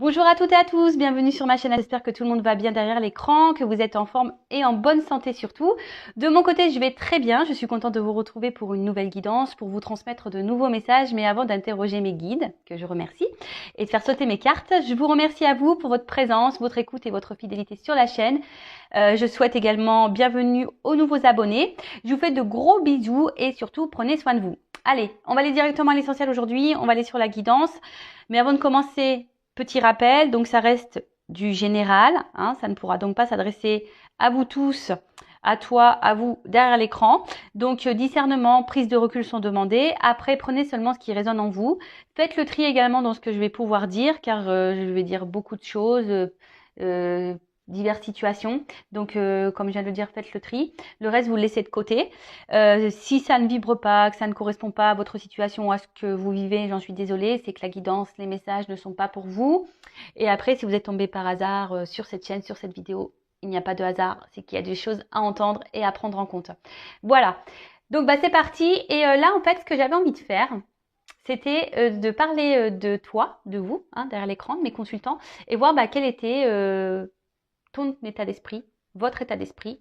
Bonjour à toutes et à tous, bienvenue sur ma chaîne. J'espère que tout le monde va bien derrière l'écran, que vous êtes en forme et en bonne santé surtout. De mon côté, je vais très bien. Je suis contente de vous retrouver pour une nouvelle guidance, pour vous transmettre de nouveaux messages. Mais avant d'interroger mes guides, que je remercie, et de faire sauter mes cartes, je vous remercie à vous pour votre présence, votre écoute et votre fidélité sur la chaîne. Je souhaite également bienvenue aux nouveaux abonnés. Je vous fais de gros bisous et surtout, prenez soin de vous. Allez, on va aller directement à l'essentiel aujourd'hui. On va aller sur la guidance. Mais avant de commencer, petit rappel, donc ça reste du général, hein, ça ne pourra donc pas s'adresser à vous tous, à toi, à vous derrière l'écran. Donc discernement, prise de recul sont demandées. Après, prenez seulement ce qui résonne en vous. Faites le tri également dans ce que je vais pouvoir dire, car je vais dire beaucoup de choses, diverses situations. Donc comme je viens de le dire, faites le tri. Le reste, vous le laissez de côté. Si ça ne vibre pas, que ça ne correspond pas à votre situation ou à ce que vous vivez, j'en suis désolée, c'est que la guidance, les messages ne sont pas pour vous. Et après, si vous êtes tombé par hasard sur cette chaîne, sur cette vidéo, il n'y a pas de hasard, c'est qu'il y a des choses à entendre et à prendre en compte. Voilà, donc c'est parti. Et là, en fait, ce que j'avais envie de faire, c'était de parler de toi, de vous, hein, derrière l'écran, de mes consultants, et voir quel était ton état d'esprit, votre état d'esprit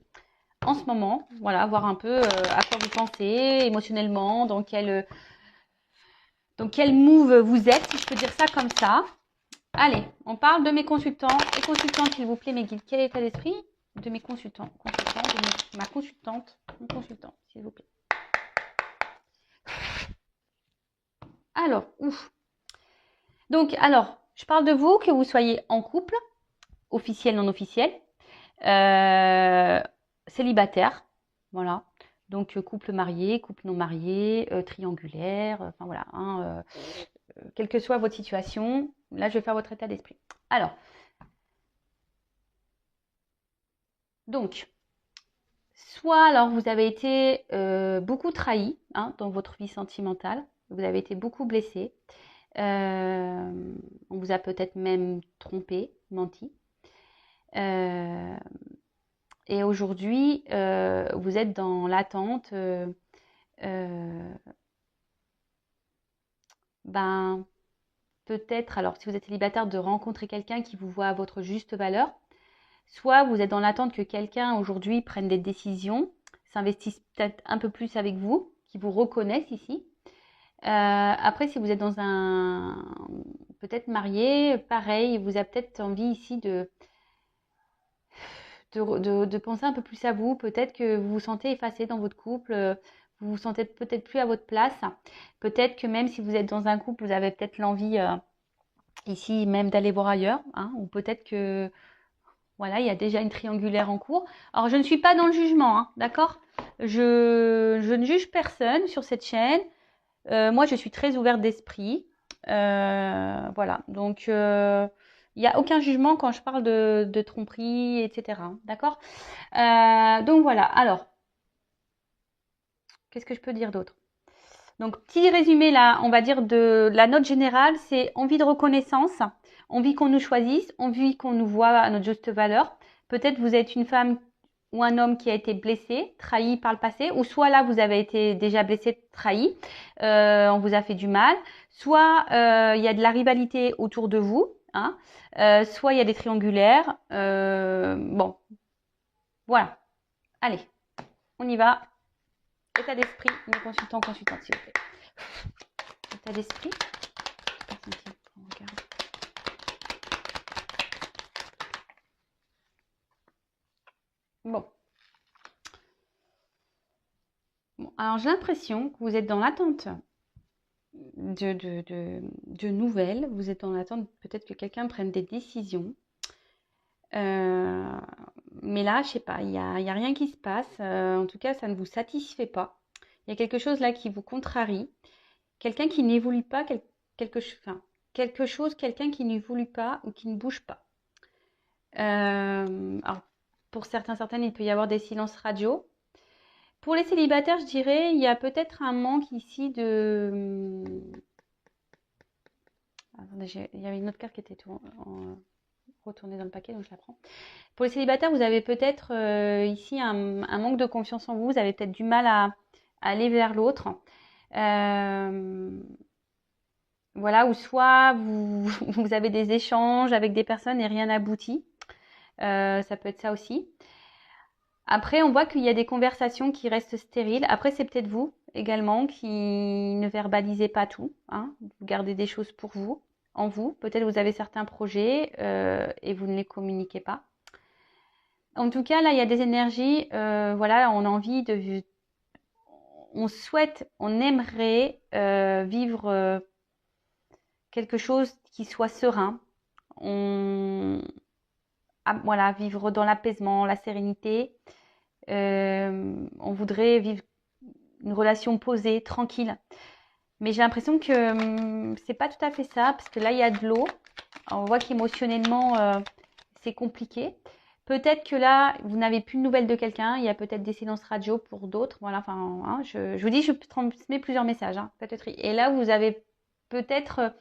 en ce moment, voilà, voir un peu à quoi vous pensez émotionnellement, dans quel move vous êtes, si je peux dire ça comme ça. Allez, on parle de mes consultants et consultantes, s'il vous plaît, mes guides. Quel état d'esprit de mes consultants, de ma consultante, mon consultant, s'il vous plaît. Alors, ouf. Donc, je parle de vous, que vous soyez en couple, officiel, non officiel, célibataire, voilà. Donc, couple marié, couple non marié, triangulaire, enfin voilà. Hein, quelle que soit votre situation, là, je vais faire votre état d'esprit. Alors, donc, soit vous avez été beaucoup trahi hein, dans votre vie sentimentale, vous avez été beaucoup blessé, on vous a peut-être même trompé, menti. Et aujourd'hui, vous êtes dans l'attente peut-être, alors si vous êtes célibataire, de rencontrer quelqu'un qui vous voit à votre juste valeur. Soit vous êtes dans l'attente que quelqu'un aujourd'hui prenne des décisions, s'investisse peut-être un peu plus avec vous, qui vous reconnaisse ici. Après, si vous êtes dans peut-être marié, pareil, vous avez peut-être envie ici de penser un peu plus à vous. Peut-être que vous vous sentez effacé dans votre couple, vous vous sentez peut-être plus à votre place. Peut-être que même si vous êtes dans un couple, vous avez peut-être l'envie ici même d'aller voir ailleurs. Hein, ou peut-être que voilà, il y a déjà une triangulaire en cours. Alors, je ne suis pas dans le jugement, hein, d'accord ? Je ne juge personne sur cette chaîne. Moi, je suis très ouverte d'esprit. Voilà, donc il n'y a aucun jugement quand je parle de tromperie, etc. D'accord ? Donc voilà, alors, qu'est-ce que je peux dire d'autre ? Donc, petit résumé là, on va dire de la note générale, c'est envie de reconnaissance, envie qu'on nous choisisse, envie qu'on nous voit à notre juste valeur. Peut-être vous êtes une femme ou un homme qui a été blessé, trahi par le passé, ou soit là vous avez été déjà blessé, trahi, on vous a fait du mal, soit il y a de la rivalité autour de vous, hein, soit il y a des triangulaires. Bon, voilà. Allez, on y va. État d'esprit, mes consultants, consultantes, s'il vous plaît. État d'esprit. Bon. Alors j'ai l'impression que vous êtes dans l'attente de nouvelles. Vous êtes dans l'attente peut-être que quelqu'un prenne des décisions. Mais là, je sais pas, il y a rien qui se passe. En tout cas, ça ne vous satisfait pas. Il y a quelque chose là qui vous contrarie. Quelqu'un qui n'évolue pas, quelque chose, quelqu'un qui n'évolue pas ou qui ne bouge pas. Alors, pour certaines, il peut y avoir des silences radio. Pour les célibataires, je dirais, il y a peut-être un manque ici de... Attendez, il y avait une autre carte qui était retournée dans le paquet, donc je la prends. Pour les célibataires, vous avez peut-être ici un manque de confiance en vous. Vous avez peut-être du mal à aller vers l'autre. voilà, ou soit vous avez des échanges avec des personnes et rien n'aboutit. Ça peut être ça aussi. Après, on voit qu'il y a des conversations qui restent stériles. Après, c'est peut-être vous également qui ne verbalisez pas tout, hein. Vous gardez des choses pour vous, en vous. Peut-être vous avez certains projets et vous ne les communiquez pas. En tout cas, là, il y a des énergies. Voilà, on a envie de, on souhaite, on aimerait vivre quelque chose qui soit serein. Voilà, vivre dans l'apaisement, la sérénité. On voudrait vivre une relation posée, tranquille. Mais j'ai l'impression que c'est pas tout à fait ça, parce que là, il y a de l'eau. On voit qu'émotionnellement, c'est compliqué. Peut-être que là, vous n'avez plus de nouvelles de quelqu'un. Il y a peut-être des silences radio pour d'autres. Voilà, enfin, hein, je vous dis, je transmets plusieurs messages. Hein, peut-être. Et là, vous avez peut-être,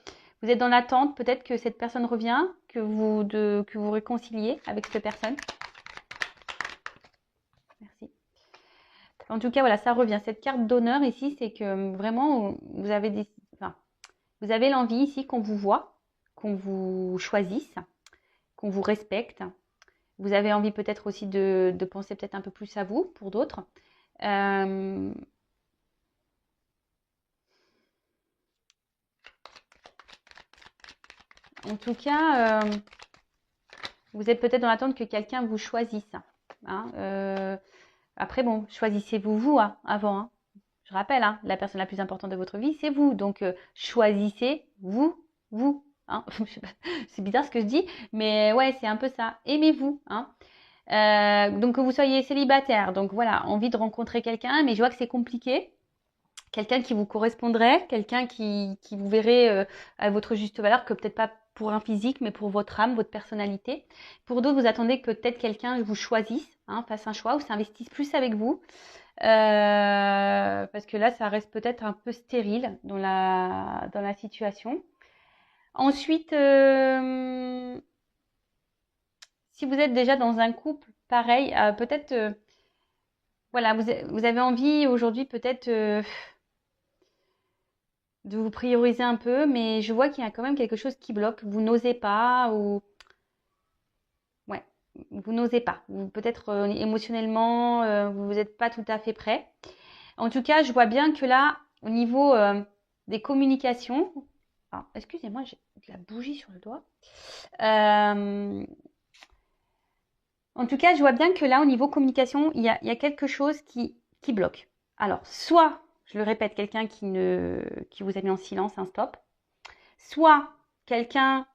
vous êtes dans l'attente. Peut-être que cette personne revient, que vous réconciliez avec cette personne. Merci. En tout cas, voilà, ça revient. Cette carte d'honneur ici, c'est que vraiment, vous avez vous avez l'envie ici qu'on vous voit, qu'on vous choisisse, qu'on vous respecte. Vous avez envie peut-être aussi de penser peut-être un peu plus à vous pour d'autres. En tout cas, vous êtes peut-être dans l'attente que quelqu'un vous choisisse. Hein. Après, bon, choisissez-vous vous hein, avant. Hein. Je rappelle, hein, la personne la plus importante de votre vie, c'est vous. Donc, choisissez-vous, vous. Hein. C'est bizarre ce que je dis, mais ouais, c'est un peu ça. Aimez-vous. Hein. Donc, que vous soyez célibataire. Donc, voilà, envie de rencontrer quelqu'un, mais je vois que c'est compliqué. Quelqu'un qui vous correspondrait, quelqu'un qui vous verrait à votre juste valeur, que peut-être pas pour un physique, mais pour votre âme, votre personnalité. Pour d'autres, vous attendez que peut-être quelqu'un vous choisisse, hein, fasse un choix ou s'investisse plus avec vous. Parce que là, ça reste peut-être un peu stérile dans la situation. Ensuite, si vous êtes déjà dans un couple, pareil, peut-être, voilà, vous avez envie aujourd'hui peut-être de vous prioriser un peu, mais je vois qu'il y a quand même quelque chose qui bloque. Vous n'osez pas ou ouais, vous n'osez pas. Peut-être émotionnellement, vous n'êtes pas tout à fait prêt. En tout cas, je vois bien que là, au niveau des communications, excusez-moi, j'ai de la bougie sur le doigt. En tout cas, je vois bien que là, au niveau communication, il y a quelque chose qui bloque. Alors, soit, je le répète, quelqu'un qui vous a mis en silence, un stop. Soit quelqu'un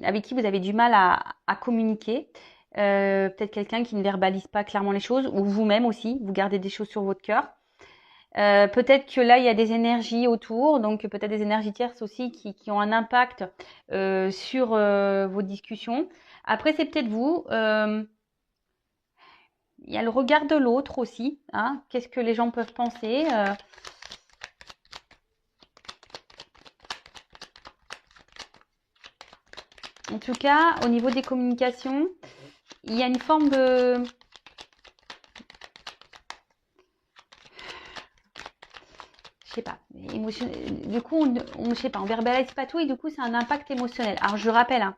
avec qui vous avez du mal à communiquer. Peut-être quelqu'un qui ne verbalise pas clairement les choses, ou vous-même aussi, vous gardez des choses sur votre cœur. Peut-être que là, il y a des énergies autour, donc peut-être des énergies tierces aussi qui ont un impact sur vos discussions. Après, c'est peut-être vous. Il y a le regard de l'autre aussi. Hein. Qu'est-ce que les gens peuvent penser En tout cas, au niveau des communications, il y a une forme de... Je sais pas, du coup, je sais pas, on verbalise pas tout et du coup, c'est un impact émotionnel. Alors, je rappelle, hein,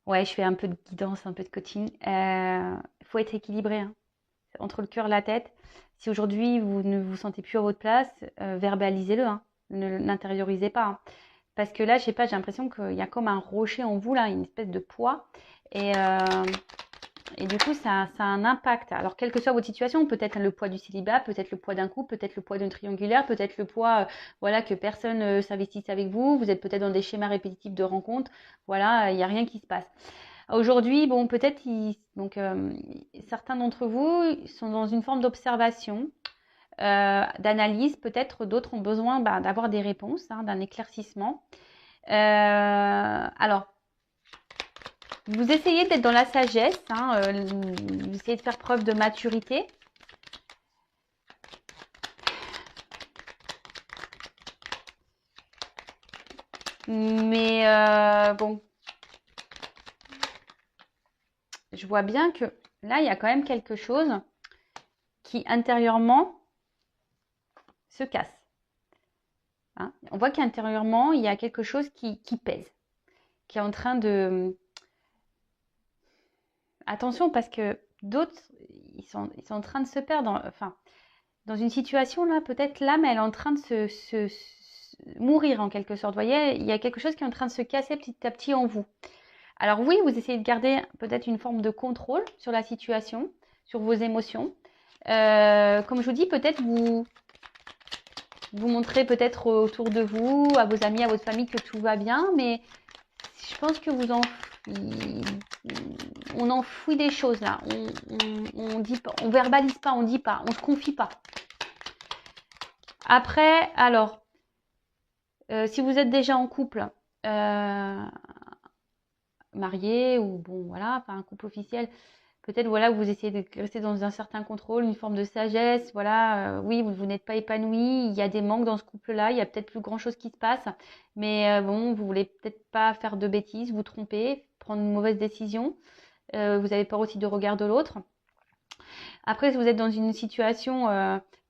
ouais, je fais un peu de guidance, un peu de coaching. Il faut être équilibré hein, entre le cœur et la tête. Si aujourd'hui, vous ne vous sentez plus à votre place, verbalisez-le. Hein, ne l'intériorisez pas. Hein. Parce que là, je sais pas, j'ai l'impression qu'il y a comme un rocher en vous, là, une espèce de poids. Et du coup, ça a un impact. Alors, quelle que soit votre situation, peut-être le poids du célibat, peut-être le poids d'un couple, peut-être le poids d'un triangulaire, peut-être le poids, voilà, que personne s'investisse avec vous. Vous êtes peut-être dans des schémas répétitifs de rencontres. Voilà, il n'y a rien qui se passe. Aujourd'hui, bon, peut-être, certains d'entre vous sont dans une forme d'observation, d'analyse. Peut-être d'autres ont besoin d'avoir des réponses, hein, d'un éclaircissement. Alors, vous essayez d'être dans la sagesse, hein, vous essayez de faire preuve de maturité. Mais bon, je vois bien que là, il y a quand même quelque chose qui intérieurement se casse. Hein. On voit qu'intérieurement, il y a quelque chose qui pèse, qui est en train de... Attention, parce que d'autres, ils sont en train de se perdre. Enfin, dans une situation là, peut-être l'âme, elle est en train de mourir en quelque sorte. Vous voyez, il y a quelque chose qui est en train de se casser petit à petit en vous. Alors oui, vous essayez de garder peut-être une forme de contrôle sur la situation, sur vos émotions. Comme je vous dis, peut-être vous montrez peut-être autour de vous, à vos amis, à votre famille que tout va bien, mais je pense que on enfouit des choses là. On dit pas, on verbalise pas, on dit pas, on se confie pas. Après, alors, si vous êtes déjà en couple, marié ou bon voilà, enfin un couple officiel, peut-être voilà, vous essayez de rester dans un certain contrôle, une forme de sagesse, voilà, oui, vous n'êtes pas épanoui, il y a des manques dans ce couple-là, il y a peut-être plus grand-chose qui se passe, mais bon, vous voulez peut-être pas faire de bêtises, vous tromper, prendre une mauvaise décision, vous avez peur aussi du regard de l'autre. Après, si vous êtes dans une situation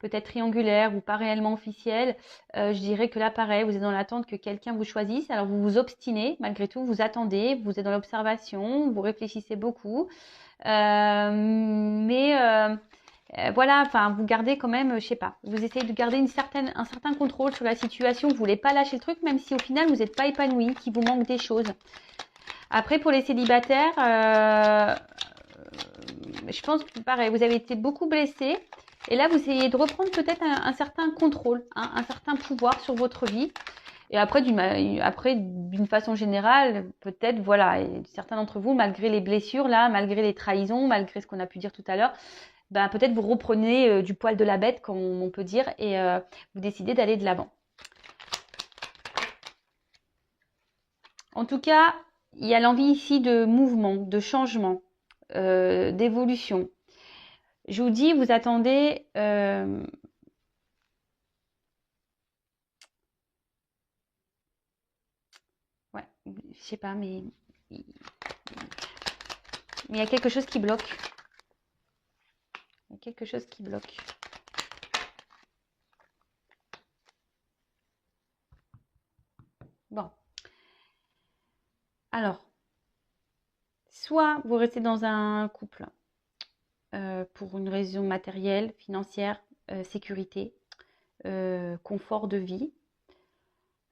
peut-être triangulaire ou pas réellement officielle, je dirais que là, pareil, vous êtes dans l'attente que quelqu'un vous choisisse. Alors, vous vous obstinez, malgré tout, vous attendez, vous êtes dans l'observation, vous réfléchissez beaucoup. Voilà, enfin, vous gardez quand même, je sais pas, vous essayez de garder un certain contrôle sur la situation. Vous voulez pas lâcher le truc, même si au final, vous n'êtes pas épanoui, qu'il vous manque des choses. Après, pour les célibataires, je pense que pareil, vous avez été beaucoup blessé. Et là, vous essayez de reprendre peut-être un certain contrôle, hein, un certain pouvoir sur votre vie. Et après, d'une façon générale, peut-être, voilà, et certains d'entre vous, malgré les blessures, là, malgré les trahisons, malgré ce qu'on a pu dire tout à l'heure, ben, peut-être vous reprenez du poil de la bête, comme on peut dire, et vous décidez d'aller de l'avant. En tout cas, il y a l'envie ici de mouvement, de changement, d'évolution. Je vous dis, vous attendez... ouais, je sais pas, mais il y a quelque chose qui bloque. Il y a quelque chose qui bloque. Bon. Alors, soit vous restez dans un couple pour une raison matérielle, financière, sécurité, confort de vie.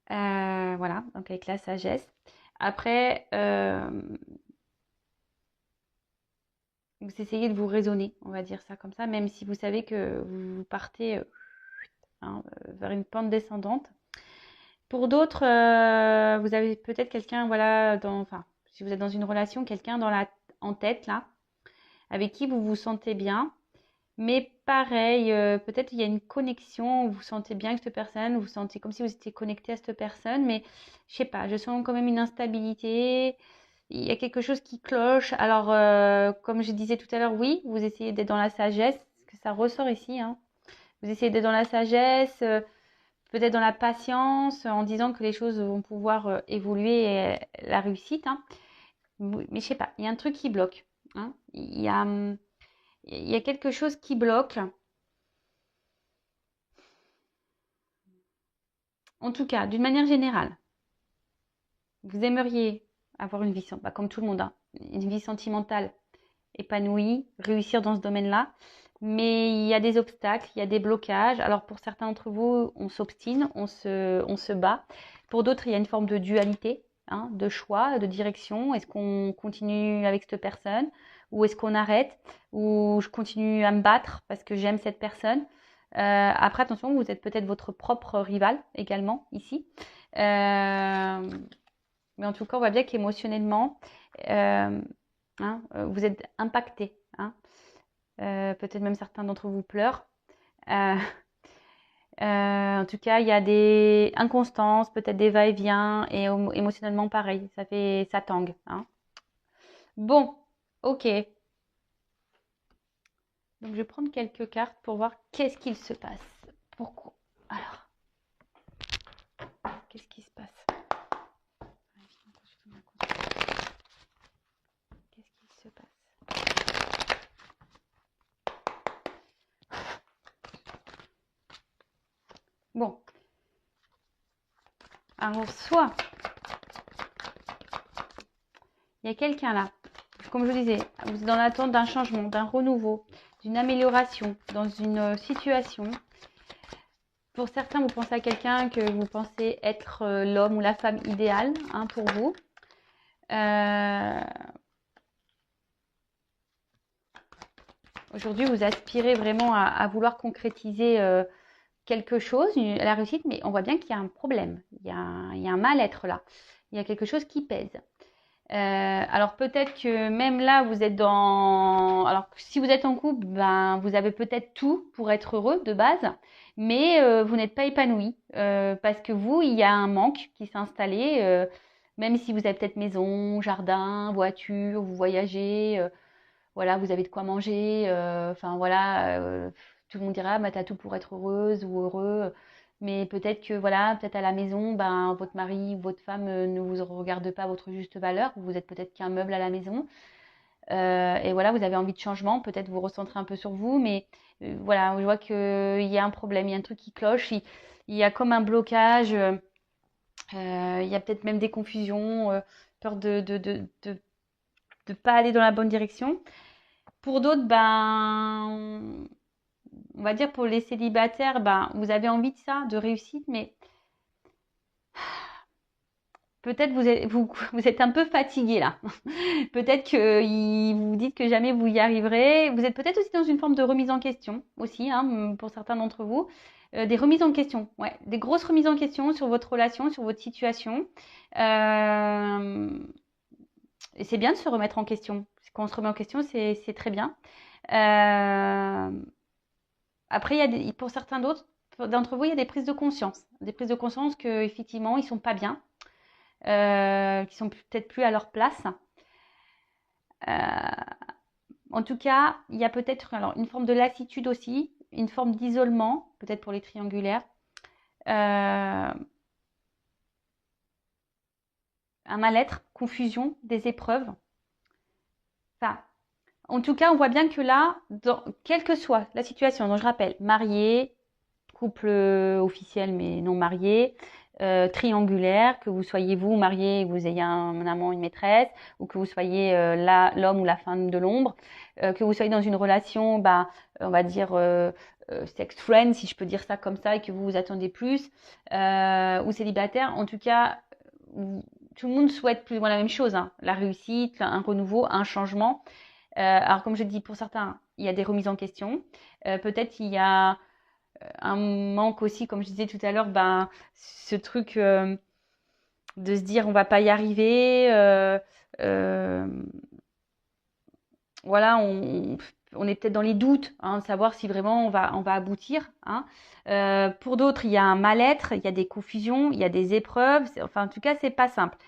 Voilà, donc avec la sagesse. Après, vous essayez de vous raisonner, on va dire ça comme ça, même si vous savez que vous partez vers une pente descendante. Pour d'autres, vous avez peut-être quelqu'un, voilà, enfin, si vous êtes dans une relation, quelqu'un en tête là, avec qui vous vous sentez bien. Mais pareil, peut-être il y a une connexion, vous vous sentez bien avec cette personne, vous vous sentez comme si vous étiez connecté à cette personne, mais je sais pas, je sens quand même une instabilité, il y a quelque chose qui cloche. Alors, comme je disais tout à l'heure, oui, vous essayez d'être dans la sagesse, parce que ça ressort ici, hein. Vous essayez d'être dans la sagesse, peut-être dans la patience, en disant que les choses vont pouvoir évoluer et la réussite, hein. Mais je sais pas, il y a un truc qui bloque, hein. Il y a quelque chose qui bloque. En tout cas, d'une manière générale, vous aimeriez avoir une vie, comme tout le monde, hein, une vie sentimentale épanouie, réussir dans ce domaine-là. Mais il y a des obstacles, il y a des blocages. Alors pour certains d'entre vous, on s'obstine, on se bat. Pour d'autres, il y a une forme de dualité, hein, de choix, de direction. Est-ce qu'on continue avec cette personne ou est-ce qu'on arrête ou je continue à me battre parce que j'aime cette personne. Après, attention, vous êtes peut-être votre propre rival également ici. Mais en tout cas, on voit bien qu'émotionnellement, hein, vous êtes impacté. Hein. Peut-être même certains d'entre vous pleurent. En tout cas, il y a des inconstances, peut-être des va-et-vient, et émotionnellement pareil, ça tangue. Hein. Bon, ok. Donc je vais prendre quelques cartes pour voir qu'est-ce qu'il se passe. Pourquoi? Alors, qu'est-ce qui se passe? Qu'est-ce qu'il se passe? Bon, Alors, soit il y a quelqu'un là, comme je vous disais, vous êtes dans l'attente d'un changement, d'un renouveau, d'une amélioration dans une situation. Pour certains, vous pensez à quelqu'un que vous pensez être l'homme ou la femme idéale hein, pour vous. Aujourd'hui, vous aspirez vraiment à vouloir concrétiser quelque chose, la réussite, mais on voit bien qu'il y a un problème, il y a un mal-être là, il y a quelque chose qui pèse. Alors peut-être que même là, vous êtes dans... Alors si vous êtes en couple, ben, vous avez peut-être tout pour être heureux de base, mais vous n'êtes pas épanoui parce que vous, il y a un manque qui s'est installé, même si vous avez peut-être maison, jardin, voiture, vous voyagez, voilà, vous avez de quoi manger, enfin voilà, tout le monde dira, bah, t'as tout pour être heureuse ou heureux. Mais peut-être que voilà, peut-être à la maison, ben, votre mari ou votre femme ne vous regarde pas à votre juste valeur. Vous êtes peut-être qu'un meuble à la maison. Et voilà, vous avez envie de changement. Peut-être vous recentrez un peu sur vous. Mais voilà, je vois qu'il y a un problème, il y a un truc qui cloche. Il y a comme un blocage. Il y a peut-être même des confusions, peur de pas aller dans la bonne direction. Pour d'autres, ben, on va dire pour les célibataires, ben, vous avez envie de ça, de réussite, mais peut-être vous êtes un peu fatigué là. Peut-être que vous vous dites que jamais vous y arriverez. Vous êtes peut-être aussi dans une forme de remise en question aussi, hein, pour certains d'entre vous. Des remises en question, ouais, des grosses remises en question sur votre relation, sur votre situation. Et c'est bien de se remettre en question. Quand on se remet en question, c'est très bien. Euh, Après, pour certains d'autres, d'entre vous, il y a des prises de conscience. Des prises de conscience qu'effectivement, ils sont pas bien, qui sont peut-être plus à leur place. Euh, En tout cas, il y a peut-être alors une forme de lassitude aussi, une forme d'isolement, peut-être pour les triangulaires. Euh, un mal-être, confusion, des épreuves. Enfin, en tout cas, on voit bien que là, quelle que soit la situation, donc je rappelle, marié, couple officiel mais non marié, triangulaire, que vous soyez vous marié et que vous ayez un amant, une maîtresse, ou que vous soyez l'homme ou la femme de l'ombre, que vous soyez dans une relation, bah, on va dire sex friend, si je peux dire ça comme ça, et que vous vous attendez plus, ou célibataire, en tout cas, tout le monde souhaite plus ou moins la même chose, hein, la réussite, un renouveau, un changement. Alors comme je dis, pour certains, il y a des remises en question. Peut-être il y a un manque aussi, comme je disais tout à l'heure, ben, ce truc de se dire on va pas y arriver. Euh, voilà, on est peut-être dans les doutes, hein, de savoir si vraiment on va aboutir. Hein. Pour d'autres, il y a un mal-être, il y a des confusions, il y a des épreuves. Enfin, en tout cas, c'est pas simple.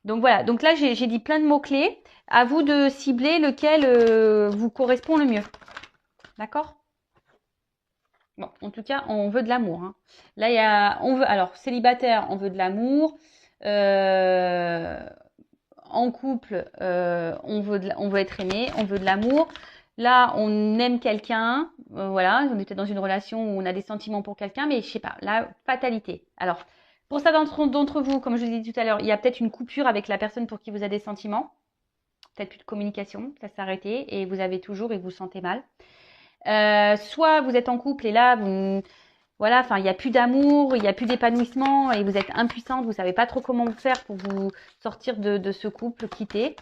Donc voilà, donc là j'ai dit plein de mots-clés. À vous de cibler lequel vous correspond le mieux. D'accord? Bon, en tout cas, on veut de l'amour. Hein. Là, on veut, alors célibataire, on veut de l'amour. Euh, En couple, on veut être aimé, on veut de l'amour. Là, on aime quelqu'un, voilà, on était dans une relation où on a des sentiments pour quelqu'un, mais je sais pas, la fatalité. Alors, pour ça d'entre vous, comme je vous ai dit tout à l'heure, il y a peut-être une coupure avec la personne pour qui vous avez des sentiments, peut-être plus de communication, ça s'est arrêté et vous avez toujours et vous vous sentez mal. Soit vous êtes en couple et là, voilà, enfin, il n'y a plus d'amour, il n'y a plus d'épanouissement et vous êtes impuissante, vous ne savez pas trop comment faire pour vous sortir de ce couple quitté.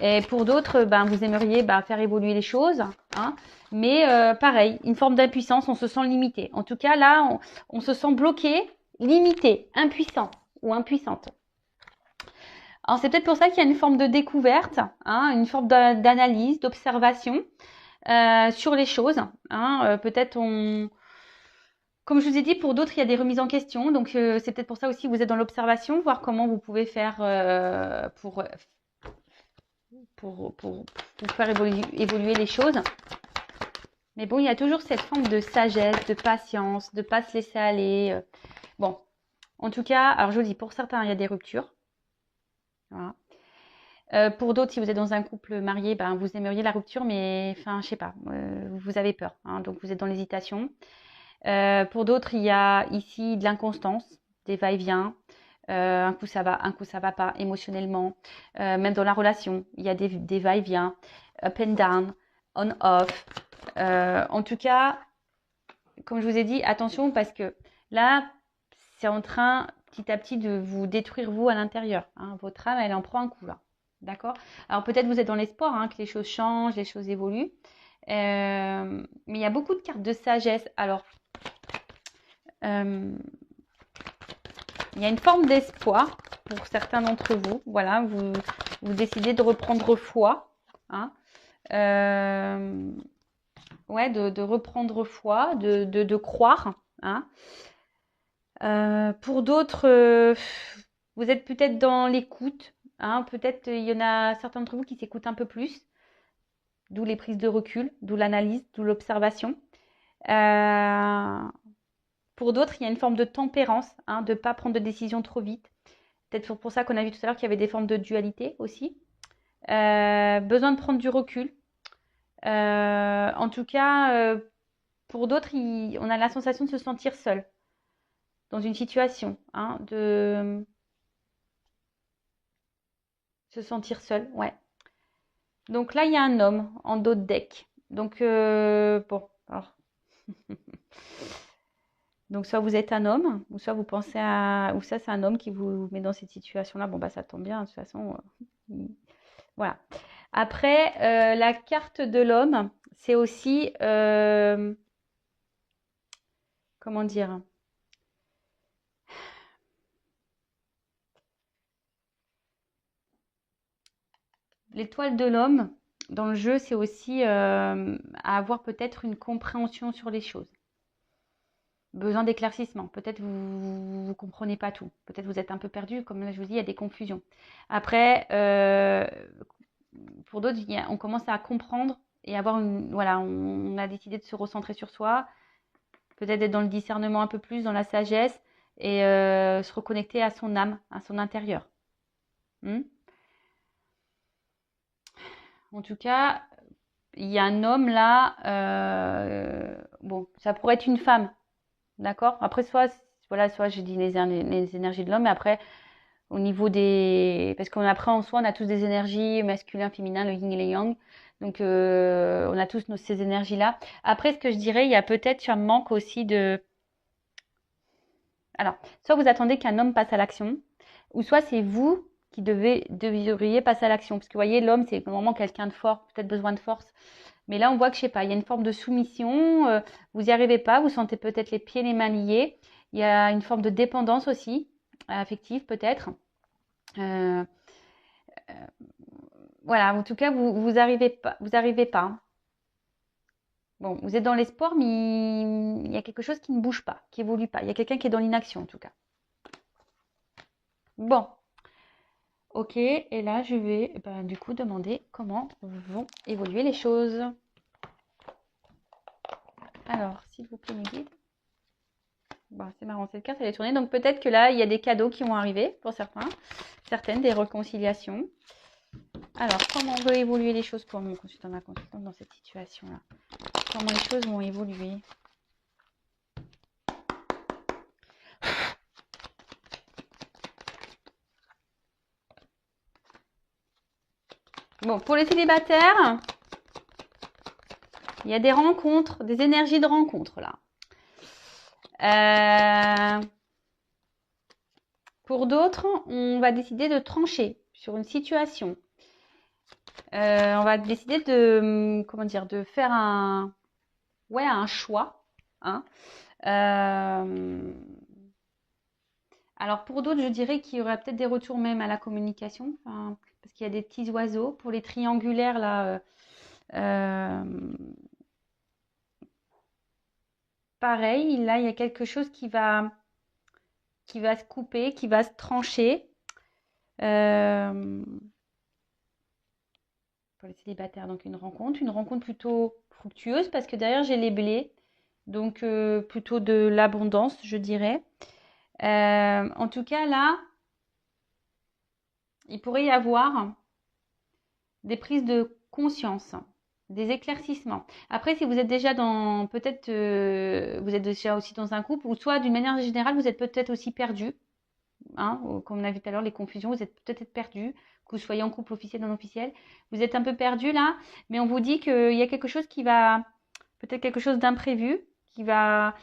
Et pour d'autres, ben, vous aimeriez faire évoluer les choses, hein, mais pareil, une forme d'impuissance, on se sent limité. En tout cas, là, on se sent bloqué, limité, impuissant ou impuissante. Alors, c'est peut-être pour ça qu'il y a une forme de découverte, hein, une forme d'analyse, d'observation sur les choses. Hein, peut-être comme je vous ai dit, pour d'autres, il y a des remises en question. Donc, c'est peut-être pour ça aussi que vous êtes dans l'observation, voir comment vous pouvez faire pour faire évoluer les choses. Mais bon, il y a toujours cette forme de sagesse, de patience, de ne pas se laisser aller. Bon, en tout cas, alors je vous dis, pour certains, il y a des ruptures. Voilà. Pour d'autres, si vous êtes dans un couple marié, ben, vous aimeriez la rupture, mais enfin, je sais pas, vous avez peur. Hein, donc, vous êtes dans l'hésitation. Pour d'autres, il y a ici de l'inconstance, des va-et-vient. Un coup ça va pas émotionnellement. Même dans la relation, il y a des va-et-vient, up and down, on off. En tout cas, comme je vous ai dit, attention parce que là, c'est en train petit à petit de vous détruire vous à l'intérieur. Hein. Votre âme, elle en prend un coup là. D'accord? Alors peut-être vous êtes dans l'espoir hein, que les choses changent, les choses évoluent. Mais il y a beaucoup de cartes de sagesse. Alors, il y a une forme d'espoir pour certains d'entre vous. Voilà, vous décidez de reprendre foi. Hein. Ouais, de reprendre foi, de croire. Hein. Pour d'autres, vous êtes peut-être dans l'écoute. Hein. Peut-être il y en a certains d'entre vous qui s'écoutent un peu plus. D'où les prises de recul, d'où l'analyse, d'où l'observation. Pour d'autres, il y a une forme de tempérance, hein, de ne pas prendre de décision trop vite. Peut-être pour ça qu'on a vu tout à l'heure qu'il y avait des formes de dualité aussi. Besoin de prendre du recul. En tout cas, pour d'autres, on a la sensation de se sentir seul dans une situation, hein, de se sentir seul, ouais. Donc là, il y a un homme en dos de deck. Donc, bon, alors. Donc, soit vous êtes un homme, ou soit vous pensez à... Ou ça, c'est un homme qui vous met dans cette situation-là. Bon, bah, ça tombe bien, de toute façon. Voilà. Après, la carte de l'homme, c'est aussi... comment dire? L'étoile de l'homme, dans le jeu, c'est aussi à avoir peut-être une compréhension sur les choses. Besoin d'éclaircissement. Peut-être vous ne comprenez pas tout. Peut-être vous êtes un peu perdu. Comme là, je vous dis, il y a des confusions. Après, pour d'autres, on commence à comprendre et avoir une... Voilà, on a décidé de se recentrer sur soi. Peut-être être dans le discernement un peu plus, dans la sagesse et se reconnecter à son âme, à son intérieur. En tout cas, il y a un homme là. Bon, ça pourrait être une femme. D'accord? Après, soit j'ai dit les énergies de l'homme, mais après, au niveau des... Parce qu'après, en soi, on a tous des énergies masculin, féminin, le yin et le yang. Donc, on a tous ces énergies-là. Après, ce que je dirais, il y a peut-être un manque aussi de... Alors, soit vous attendez qu'un homme passe à l'action, ou soit c'est vous qui devriez passer à l'action. Parce que vous voyez, l'homme, c'est vraiment quelqu'un de fort, peut-être besoin de force. Mais là, on voit que, je sais pas, il y a une forme de soumission, vous n'y arrivez pas, vous sentez peut-être les pieds et les mains liés. Il y a une forme de dépendance aussi, affective peut-être. Voilà, en tout cas, vous arrivez pas. Vous arrivez pas. Bon, vous êtes dans l'espoir, mais il y a quelque chose qui ne bouge pas, qui évolue pas. Il y a quelqu'un qui est dans l'inaction, en tout cas. Bon, ok, et là, je vais du coup demander comment vont évoluer les choses. Alors, s'il vous plaît, mes guides. Bon, c'est marrant, cette carte, elle est tournée. Donc, peut-être que là, il y a des cadeaux qui vont arriver pour certaines, des réconciliations. Alors, comment on veut évoluer les choses pour mon consultant, ma consultante dans cette situation-là? Comment les choses vont évoluer? Bon, pour les célibataires, il y a des rencontres, des énergies de rencontre là. Pour d'autres, on va décider de trancher sur une situation. On va décider de, comment dire, de faire un choix. Hein. Alors pour d'autres, je dirais qu'il y aurait peut-être des retours même à la communication, parce qu'il y a des petits oiseaux. Pour les triangulaires là, pareil, là il y a quelque chose qui va se couper, qui va se trancher. Pour les célibataires, donc une rencontre plutôt fructueuse parce que derrière j'ai les blés, donc plutôt de l'abondance, je dirais. En tout cas, là, il pourrait y avoir des prises de conscience, des éclaircissements. Après, si vous êtes déjà dans, peut-être, vous êtes déjà aussi dans un couple, ou soit d'une manière générale, vous êtes peut-être aussi perdu. hein, comme on a vu tout à l'heure, les confusions, vous êtes peut-être perdu, que vous soyez en couple officiel, non officiel. Vous êtes un peu perdu là, mais on vous dit qu'il y a quelque chose qui va, peut-être quelque chose d'imprévu, qui va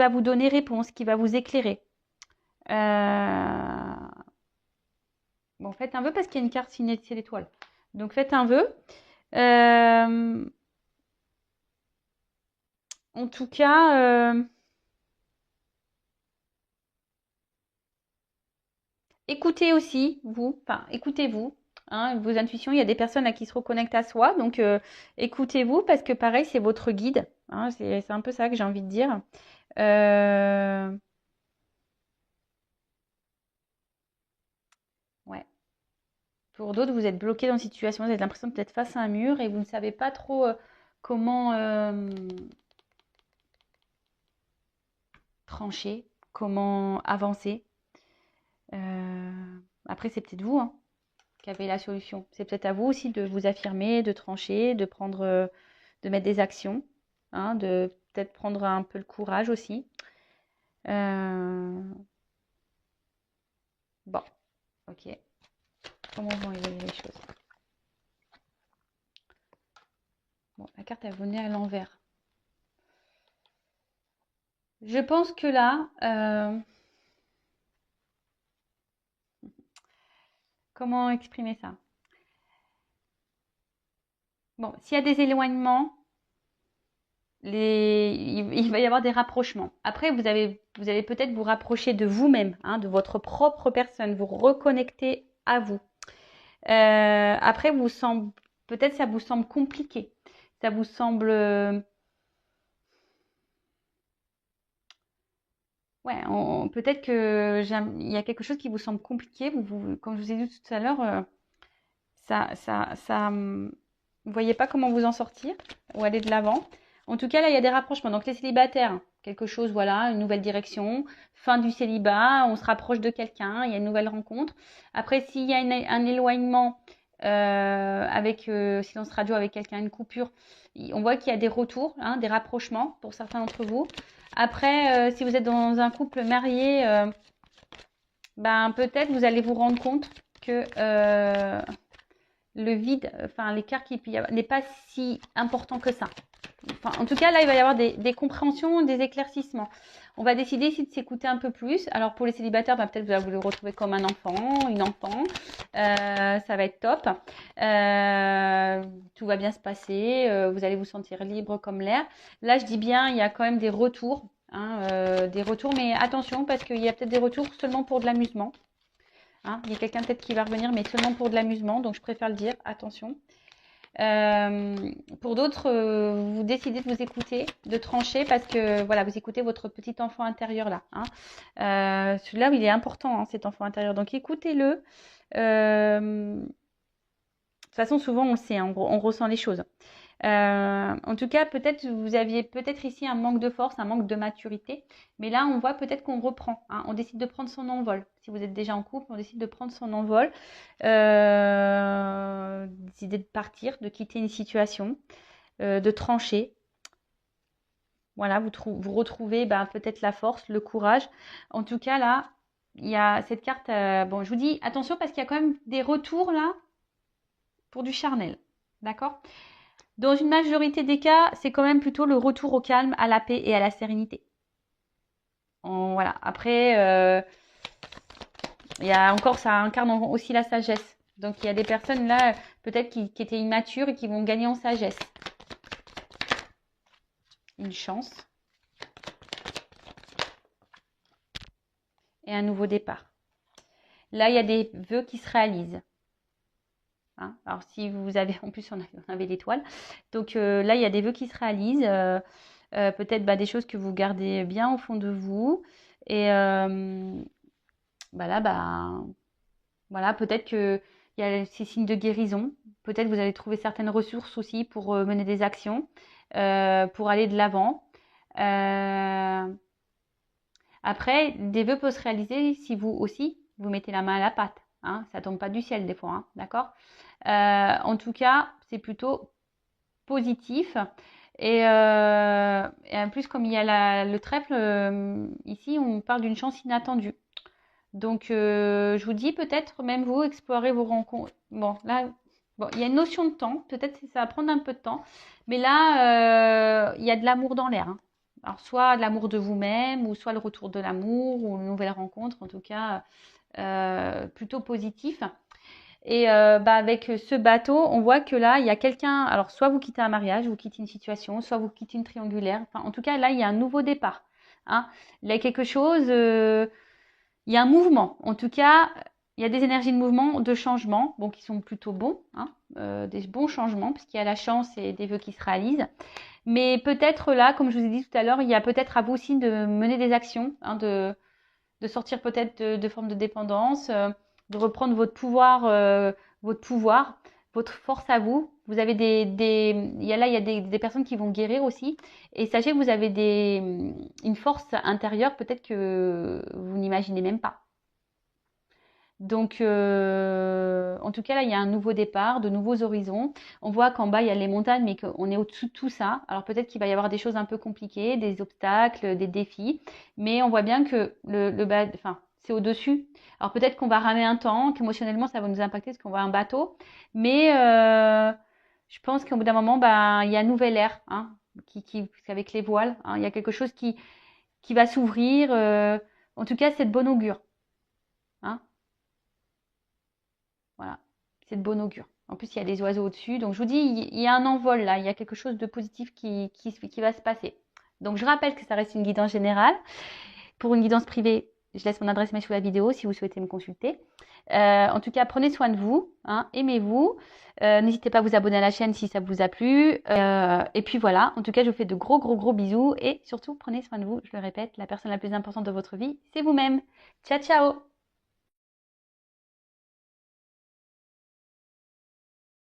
vous donner réponse, qui va vous éclairer. Bon, faites un vœu parce qu'il y a une carte signée de l'étoile. Donc faites un vœu. En tout cas, écoutez aussi, vous, enfin, écoutez-vous, hein, vos intuitions. Il y a des personnes à qui se reconnectent à soi, donc écoutez-vous parce que pareil, c'est votre guide. Hein, c'est un peu ça que j'ai envie de dire. Ouais. Pour d'autres, vous êtes bloqué dans une situation, vous avez l'impression d'être face à un mur et vous ne savez pas trop comment trancher, comment avancer. Après, c'est peut-être vous, hein, qui avez la solution. C'est peut-être à vous aussi de vous affirmer, de trancher, de prendre, de mettre des actions, hein, de peut-être prendre un peu le courage aussi. Bon, ok. Comment vont évoluer les choses? Bon, la carte elle venait à l'envers. Je pense que là, comment exprimer ça? Bon, s'il y a des éloignements, il va y avoir des rapprochements. Après, vous allez peut-être vous rapprocher de vous-même, hein, de votre propre personne, vous reconnecter à vous. Après, peut-être ça vous semble compliqué. Ça vous semble, ouais, peut-être que il y a quelque chose qui vous semble compliqué. Comme je vous ai dit tout à l'heure, vous voyez pas comment vous en sortir ou aller de l'avant. En tout cas, là, il y a des rapprochements. Donc, les célibataires, quelque chose, voilà, une nouvelle direction, fin du célibat, on se rapproche de quelqu'un, il y a une nouvelle rencontre. Après, s'il y a un éloignement avec silence radio avec quelqu'un, une coupure, on voit qu'il y a des retours, hein, des rapprochements pour certains d'entre vous. Après, si vous êtes dans un couple marié, ben peut-être vous allez vous rendre compte que le vide, enfin l'écart qu'il peut y avoir n'est pas si important que ça. Enfin, en tout cas, là, il va y avoir des compréhensions, des éclaircissements. On va décider ici de s'écouter un peu plus. Alors, pour les célibataires, bah, peut-être vous allez vous le retrouver comme un enfant, une enfant. Ça va être top. Tout va bien se passer. Vous allez vous sentir libre comme l'air. Là, je dis bien, il y a quand même des retours. Hein, des retours, mais attention, parce qu'il y a peut-être des retours seulement pour de l'amusement. Hein, il y a quelqu'un peut-être qui va revenir, mais seulement pour de l'amusement. Donc, je préfère le dire. Attention. Pour d'autres, vous décidez de vous écouter, de trancher parce que voilà, vous écoutez votre petit enfant intérieur là. Hein. Celui-là, il est important, hein, cet enfant intérieur. Donc écoutez-le. De toute façon, souvent on le sait, hein, on ressent les choses. En tout cas, peut-être vous aviez peut-être ici un manque de force, un manque de maturité, mais là on voit peut-être qu'on reprend, hein, on décide de prendre son envol. Si vous êtes déjà en couple, on décide de prendre son envol, décider de partir, de quitter une situation, de trancher. Voilà, vous retrouvez ben, peut-être la force, le courage. En tout cas là, il y a cette carte. Bon, je vous dis attention parce qu'il y a quand même des retours là pour du charnel, d'accord? Dans une majorité des cas, c'est quand même plutôt le retour au calme, à la paix et à la sérénité. Voilà. Après, il y a encore, ça incarne aussi la sagesse. Donc, il y a des personnes là, peut-être qui étaient immatures et qui vont gagner en sagesse. Une chance. Et un nouveau départ. Là, il y a des vœux qui se réalisent. Hein, alors, si vous avez, en plus, on avait l'étoile. Donc, là, il y a des vœux qui se réalisent. Peut-être bah, des choses que vous gardez bien au fond de vous. Et bah là, bah, voilà, peut-être qu'il y a ces signes de guérison. Peut-être vous allez trouver certaines ressources aussi pour mener des actions, pour aller de l'avant. Après, des vœux peuvent se réaliser si vous aussi, vous mettez la main à la pâte. Hein, ça tombe pas du ciel des fois, hein, d'accord? En tout cas, c'est plutôt positif. Et en plus, comme il y a le trèfle, ici, on parle d'une chance inattendue. Donc, je vous dis peut-être même vous explorer vos rencontres. Bon, là, bon, il y a une notion de temps. Peut-être que ça va prendre un peu de temps. Mais là, il y a de l'amour dans l'air, hein. Alors, soit l'amour de vous-même, ou soit le retour de l'amour, ou une nouvelle rencontre, en tout cas, plutôt positif. Et avec ce bateau, on voit que là, il y a quelqu'un. Alors, soit vous quittez un mariage, vous quittez une situation, soit vous quittez une triangulaire. Enfin, en tout cas, là, il y a un nouveau départ, hein. Il y a quelque chose. Il y a un mouvement. En tout cas, il y a des énergies de mouvement, de changement, bon, qui sont plutôt bons, hein, des bons changements, puisqu'il y a la chance et des vœux qui se réalisent. Mais peut-être là, comme je vous ai dit tout à l'heure, il y a peut-être à vous aussi de mener des actions, hein, de sortir peut-être de formes de dépendance, de reprendre votre pouvoir, votre force à vous. Vous avez il y a des personnes qui vont guérir aussi. Et sachez que vous avez une force intérieure peut-être que vous n'imaginez même pas. Donc, en tout cas, là, il y a un nouveau départ, de nouveaux horizons. On voit qu'en bas, il y a les montagnes, mais qu'on est au-dessus de tout ça. Alors, peut-être qu'il va y avoir des choses un peu compliquées, des obstacles, des défis. Mais on voit bien que le bas, enfin, c'est au-dessus. Alors, peut-être qu'on va ramer un temps, qu'émotionnellement, ça va nous impacter parce qu'on voit un bateau. Mais je pense qu'au bout d'un moment, il y a un nouvel air, hein, avec les voiles, hein, il y a quelque chose qui va s'ouvrir. En tout cas, c'est de bon augure, hein. Voilà, c'est de bon augure. En plus, il y a des oiseaux au-dessus. Donc, je vous dis, il y a un envol là. Il y a quelque chose de positif qui va se passer. Donc, je rappelle que ça reste une guidance générale. Pour une guidance privée, je laisse mon adresse mail sous la vidéo si vous souhaitez me consulter. En tout cas, prenez soin de vous, hein, aimez-vous. N'hésitez pas à vous abonner à la chaîne si ça vous a plu. Et puis voilà, en tout cas, je vous fais de gros, gros, gros bisous. Et surtout, prenez soin de vous. Je le répète, la personne la plus importante de votre vie, c'est vous-même. Ciao, ciao!